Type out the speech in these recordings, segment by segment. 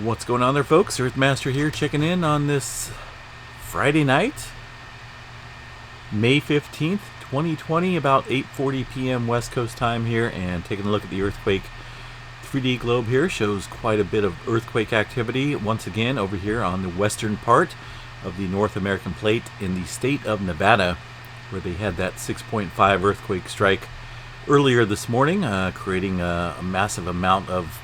What's going on there, folks? Earthmaster here, checking in on this Friday night, May 15th, 2020, about 8:40 p.m. West Coast time here, and taking a look at the earthquake 3D globe here. Shows quite a bit of earthquake activity once again over here on the western part of the North American plate in the state of Nevada, where they had that 6.5 earthquake strike earlier this morning, creating a massive amount of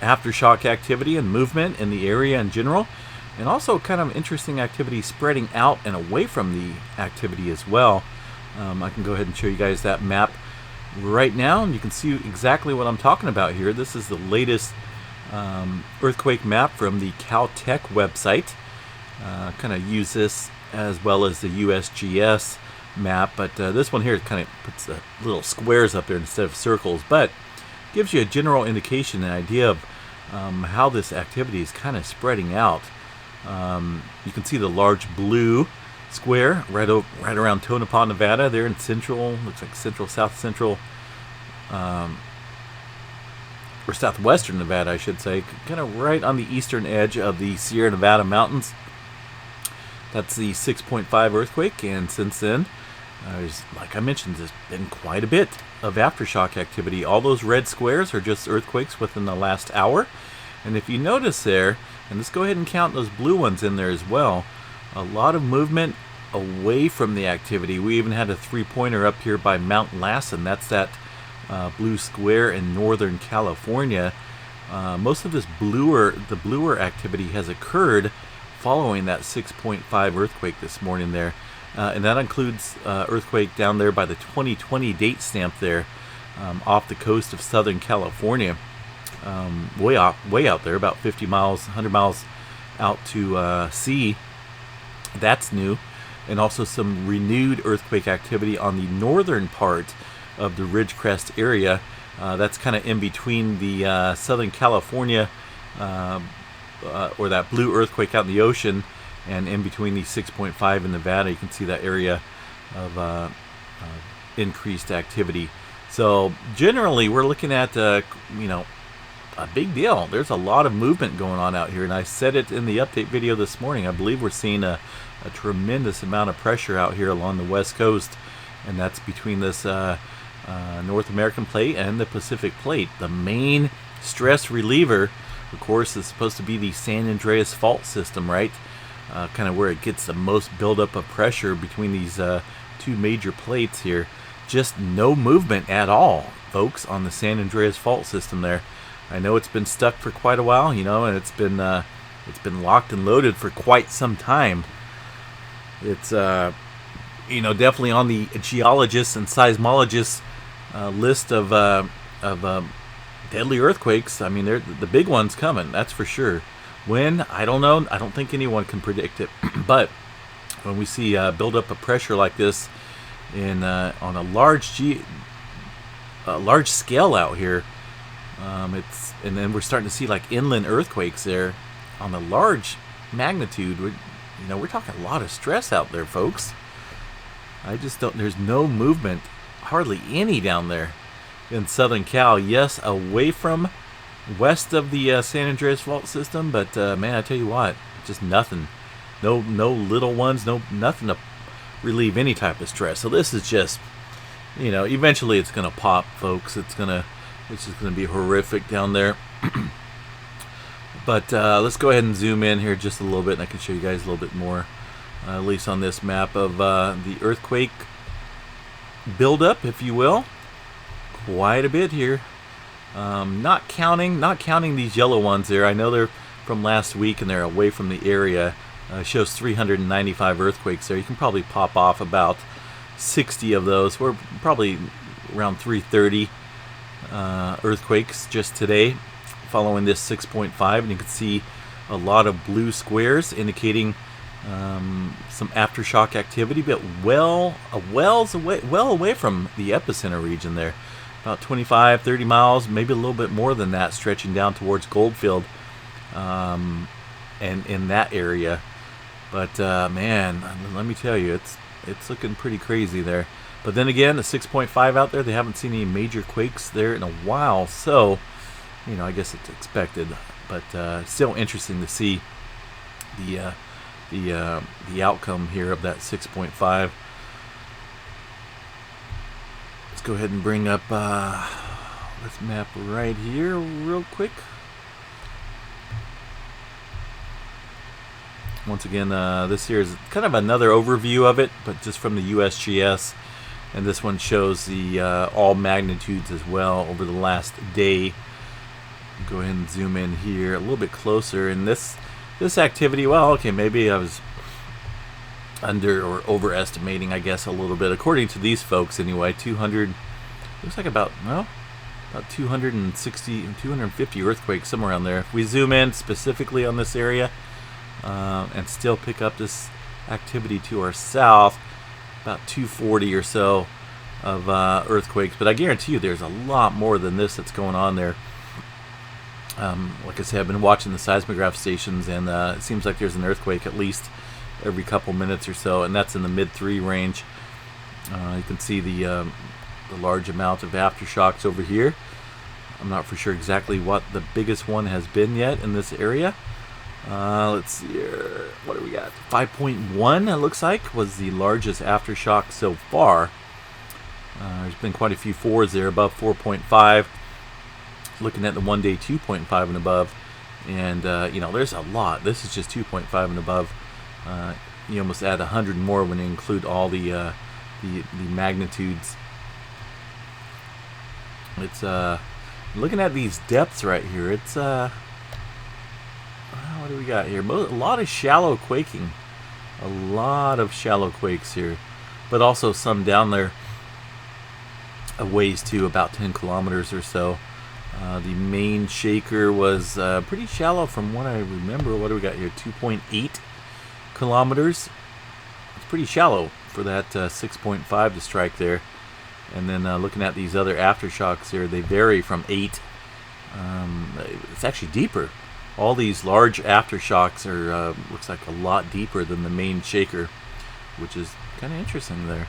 aftershock activity and movement in the area in general, and also kind of interesting activity spreading out and away from the activity as well. I can go ahead and show you guys that map right now, and you can see exactly what I'm talking about here. This is the latest earthquake map from the Caltech website. Kind of use this as well as the USGS map, but this one here kind of puts the little squares up there instead of circles, but gives you a general indication, an idea of how this activity is kind of spreading out. You can see the large blue square right around Tonopah, Nevada, there in central, looks like south central, or southwestern Nevada, I should say, kind of right on the eastern edge of the Sierra Nevada mountains. That's the 6.5 earthquake, and since then, like I mentioned, there's been quite a bit of aftershock activity. All those red squares are just earthquakes within the last hour. And if you notice there, and let's go ahead and count those blue ones in there as well, a lot of movement away from the activity. We even had a three-pointer up here by Mount Lassen. That's that blue square in Northern California. Most of this bluer activity has occurred following that 6.5 earthquake this morning there. And that includes earthquake down there by the 2020 date stamp there, off the coast of Southern California, way out there, about 50 miles, 100 miles out to sea. That's new. And also some renewed earthquake activity on the northern part of the Ridgecrest area. That's kind of in between the Southern California, or that blue earthquake out in the ocean, and in between the 6.5 in Nevada. You can see that area of increased activity. So generally, we're looking at a big deal. There's a lot of movement going on out here, and I said it in the update video this morning. I believe we're seeing a tremendous amount of pressure out here along the west coast, and that's between this North American plate and the Pacific plate. The main stress reliever, of course, is supposed to be the San Andreas fault system, right? Kind of where it gets the most buildup of pressure between these two major plates here. Just no movement at all, folks, on the San Andreas fault system there. I know it's been stuck for quite a while, and it's been locked and loaded for quite some time. It's definitely on the geologists and seismologists list of deadly earthquakes. I mean, they're the big ones coming, that's for sure. When? I don't know. I don't think anyone can predict it. But when we see buildup of pressure like this on a large scale out here, and then we're starting to see like inland earthquakes there on a large magnitude. We're talking a lot of stress out there, folks. I just don't. There's no movement, hardly any down there in Southern Cal. Yes, away from west of the San Andreas fault system, but man, I tell you what, just nothing. No little ones, nothing to relieve any type of stress. So this is just, eventually it's gonna pop, folks. It's just gonna be horrific down there. But let's go ahead and zoom in here just a little bit, and I can show you guys a little bit more, at least on this map of the earthquake buildup, if you will. Quite a bit here. Not counting these yellow ones there. I know they're from last week and they're away from the area. Shows 395 earthquakes there. You can probably pop off about 60 of those. We're probably around 330 earthquakes just today following this 6.5, and you can see a lot of blue squares indicating some aftershock activity, but well away from the epicenter region there. About 25, 30 miles, maybe a little bit more than that, stretching down towards Goldfield, and in that area. But man, let me tell you, it's looking pretty crazy there. But then again, the 6.5 out there, they haven't seen any major quakes there in a while. So I guess it's expected, but still interesting to see the the outcome here of that 6.5. Let's go ahead and bring up this map right here real quick. Once again, this here is kind of another overview of it, but just from the USGS, and this one shows the all magnitudes as well over the last day. Go ahead and zoom in here a little bit closer, and this activity, well, okay, maybe I was under or overestimating, I guess, a little bit, according to these folks anyway. 200, looks like about 260 and 250 earthquakes, somewhere around there. If we zoom in specifically on this area and still pick up this activity to our south, about 240 or so of earthquakes, but I guarantee you there's a lot more than this that's going on there. Like I said, I've been watching the seismograph stations, and it seems like there's an earthquake at least every couple minutes or so, and that's in the mid-3 range. You can see the large amount of aftershocks over here. I'm not for sure exactly what the biggest one has been yet in this area. Let's see here. What do we got? 5.1, it looks like, was the largest aftershock so far. There's been quite a few 4s there, above 4.5. Looking at the 1 day 2.5 and above, and there's a lot. This is just 2.5 and above. You almost add 100 more when you include all the magnitudes. It's looking at these depths right here. It's what do we got here? A lot of shallow quaking, a lot of shallow quakes here, but also some down there a ways to about 10 kilometers or so. The main shaker was pretty shallow from what I remember. What do we got here? 2.8 kilometers. It's pretty shallow for that 6.5 to strike there. And then looking at these other aftershocks here, they vary from 8. It's actually deeper. All these large aftershocks are looks like a lot deeper than the main shaker, which is kind of interesting there.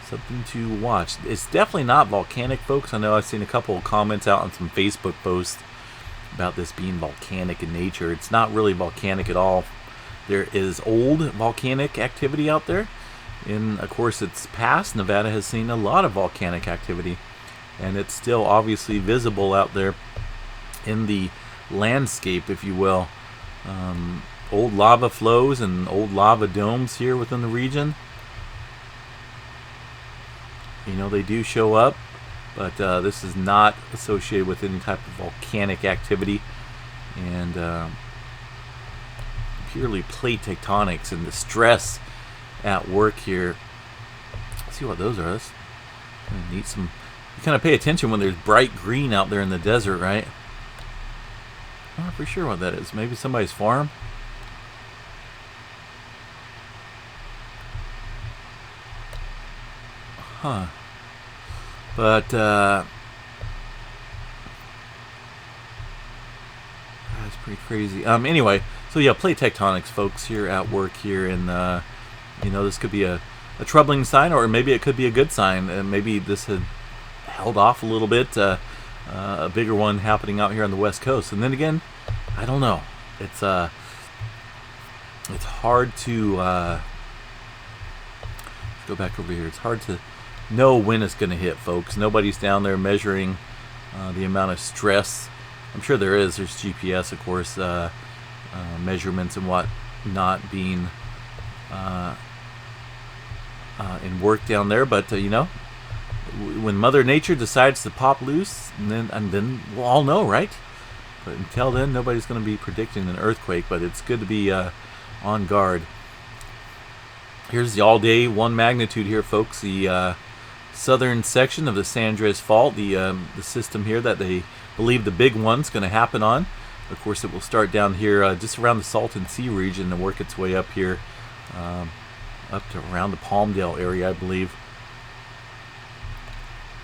Something to watch. It's definitely not volcanic, folks. I know I've seen a couple of comments out on some Facebook posts about this being volcanic in nature. It's not really volcanic at all. There is old volcanic activity out there. In, of course, its past, Nevada has seen a lot of volcanic activity, and it's still obviously visible out there in the landscape, if you will. Old lava flows and old lava domes here within the region. They do show up, but this is not associated with any type of volcanic activity, and purely plate tectonics and the stress at work here. Let's see what those are. Let's need some. You kind of pay attention when there's bright green out there in the desert, right? I'm not for sure what that is. Maybe somebody's farm. Huh. But that's pretty crazy. Anyway, so yeah, plate tectonics, folks, here at work here, and this could be a troubling sign, or maybe it could be a good sign, and maybe this had held off a little bit. A bigger one happening out here on the West Coast, and then again, I don't know. It's hard to let's go back over here. It's hard to know when it's going to hit, folks. Nobody's down there measuring the amount of stress. I'm sure there's GPS, of course, measurements and what not being in work down there, but when Mother Nature decides to pop loose, and then we'll all know, right? But until then, nobody's going to be predicting an earthquake, but it's good to be on guard. Here's the all-day 1 magnitude here, folks. The southern section of the San Andreas Fault, the system here that they believe the big one's going to happen on. Of course, it will start down here just around the Salton Sea region and work its way up here, up to around the Palmdale area, I believe.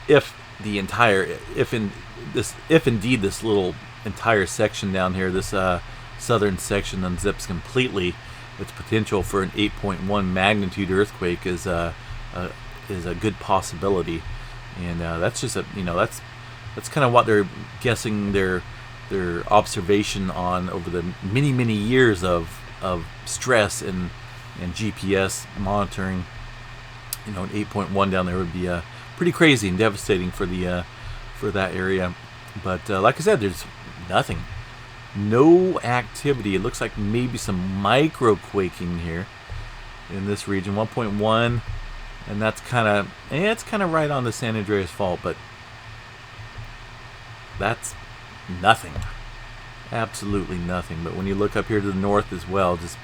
If indeed this little entire section down here, this southern section, unzips completely, its potential for an 8.1 magnitude earthquake is a good possibility, and that's just that's that's kind of what they're guessing their observation on over the many years of stress and GPS monitoring. You know, an 8.1 down there would be pretty crazy and devastating for the for that area. But like I said, there's nothing, no activity. It looks like maybe some micro quaking here in this region, 1.1, and that's kind of it's kind of right on the San Andreas Fault, but that's nothing, absolutely nothing. But when you look up here to the north as well, just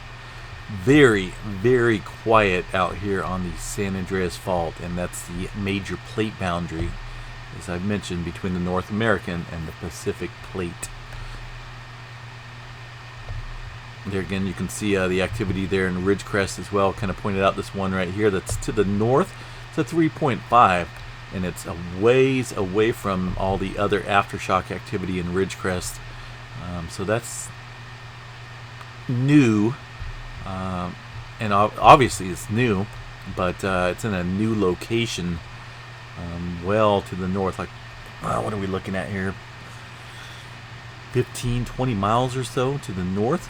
very quiet out here on the San Andreas Fault, and that's the major plate boundary, as I've mentioned, between the North American and the Pacific Plate. There again, you can see the activity there in Ridgecrest as well. Kind of pointed out this one right here that's to the north. It's a 3.5, and it's a ways away from all the other aftershock activity in Ridgecrest. So that's new. And obviously it's new, but it's in a new location, well to the north. Like, what are we looking at here? 15-20 miles or so to the north,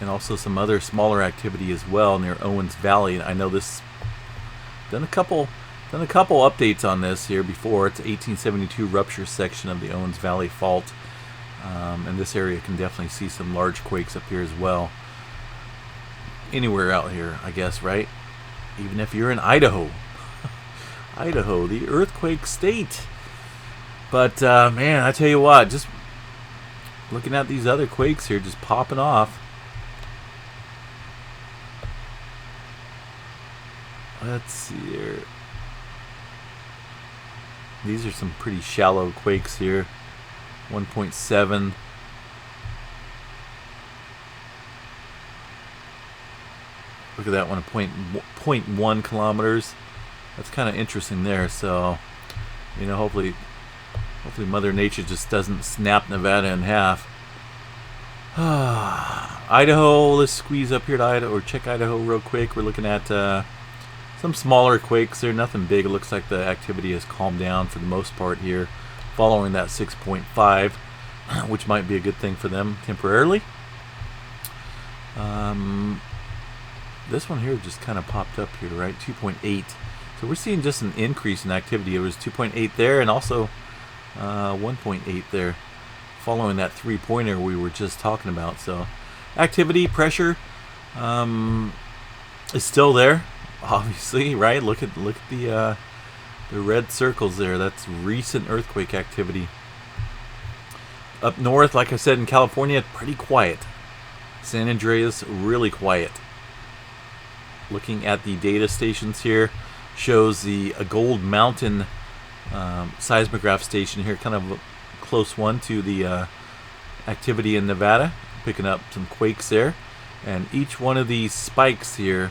and also some other smaller activity as well near Owens Valley. I know this done a couple updates on this here before. It's 1872 rupture section of the Owens Valley Fault, and this area can definitely see some large quakes up here as well. Anywhere out here, I guess, right? Even if you're in Idaho. Idaho, the earthquake state. But man, I tell you what, just looking at these other quakes here just popping off. Let's see here. These are some pretty shallow quakes here. 1.7. Look at that one, 0.1 kilometers. That's kind of interesting there. So, you know, hopefully Mother Nature just doesn't snap Nevada in half. Idaho, let's squeeze up here to Idaho, or check Idaho real quick. We're looking at some smaller quakes there, nothing big. It looks like the activity has calmed down for the most part here, following that 6.5, which might be a good thing for them temporarily. This one here just kind of popped up here, right? 2.8. So we're seeing just an increase in activity. It was 2.8 there, and also 1.8 there, following that 3-pointer we were just talking about. So activity, pressure is still there, obviously, right? Look at the red circles there. That's recent earthquake activity. Up north, like I said, in California, pretty quiet. San Andreas, really quiet. Looking at the data stations here, shows the Gold Mountain seismograph station here, kind of a close one to the activity in Nevada, picking up some quakes there. And each one of these spikes here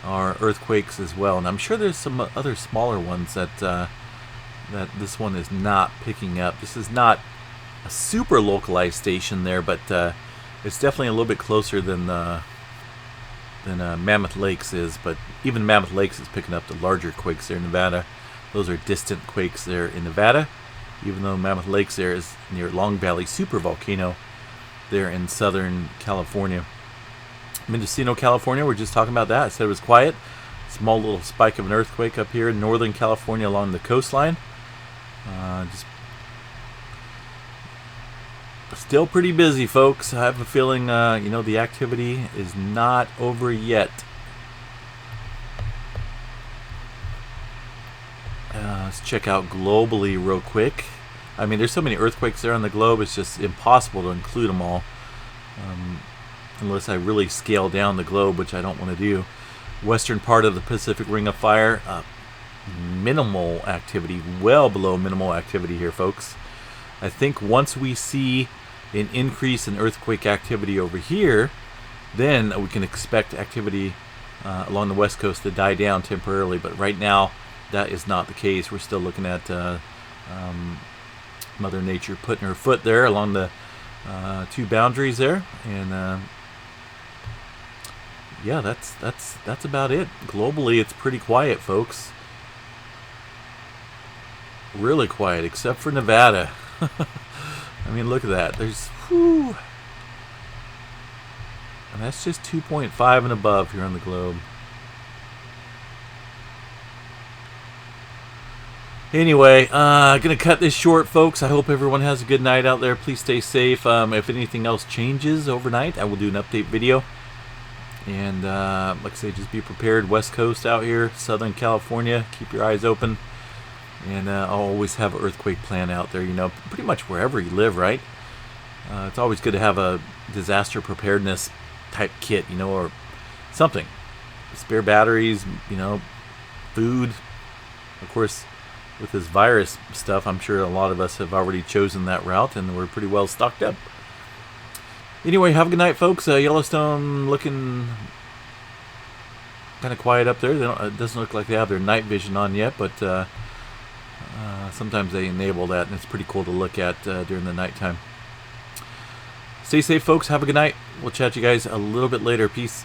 are earthquakes as well. And I'm sure there's some other smaller ones that that this one is not picking up. This is not a super localized station there, but it's definitely a little bit closer than Mammoth Lakes is. But even Mammoth Lakes is picking up the larger quakes there in Nevada. Those are distant quakes there in Nevada, even though Mammoth Lakes there is near Long Valley supervolcano there in Southern California. Mendocino, California, we're just talking about that. I said it was quiet. Small little spike of an earthquake up here in Northern California along the coastline. Just still pretty busy, folks. I have a feeling, the activity is not over yet. Let's check out globally real quick. I mean, there's so many earthquakes there on the globe, it's just impossible to include them all. Unless I really scale down the globe, which I don't want to do. Western part of the Pacific Ring of Fire, minimal activity, well below minimal activity here, folks. I think once we see an increase in earthquake activity over here, then we can expect activity along the west coast to die down temporarily. But right now, that is not the case. We're still looking at Mother Nature putting her foot there along the two boundaries there, and yeah, that's about it. Globally, it's pretty quiet, folks. really quiet, except for Nevada. I mean, look at that. There's, whew. And that's just 2.5 and above here on the globe. Anyway, gonna cut this short, folks. I hope everyone has a good night out there. Please stay safe. If anything else changes overnight, I will do an update video. And like I say, just be prepared. West Coast out here, Southern California. Keep your eyes open. And I'll always have an earthquake plan out there. You know, pretty much wherever you live, right? It's always good to have a disaster preparedness type kit, you know, or something. Spare batteries, you know, food. Of course, with this virus stuff, I'm sure a lot of us have already chosen that route, and we're pretty well stocked up. Anyway, have a good night, folks. Yellowstone looking kind of quiet up there. It doesn't look like they have their night vision on yet, but sometimes they enable that, and it's pretty cool to look at during the nighttime. Stay safe, folks. Have a good night. We'll chat you guys a little bit later. Peace.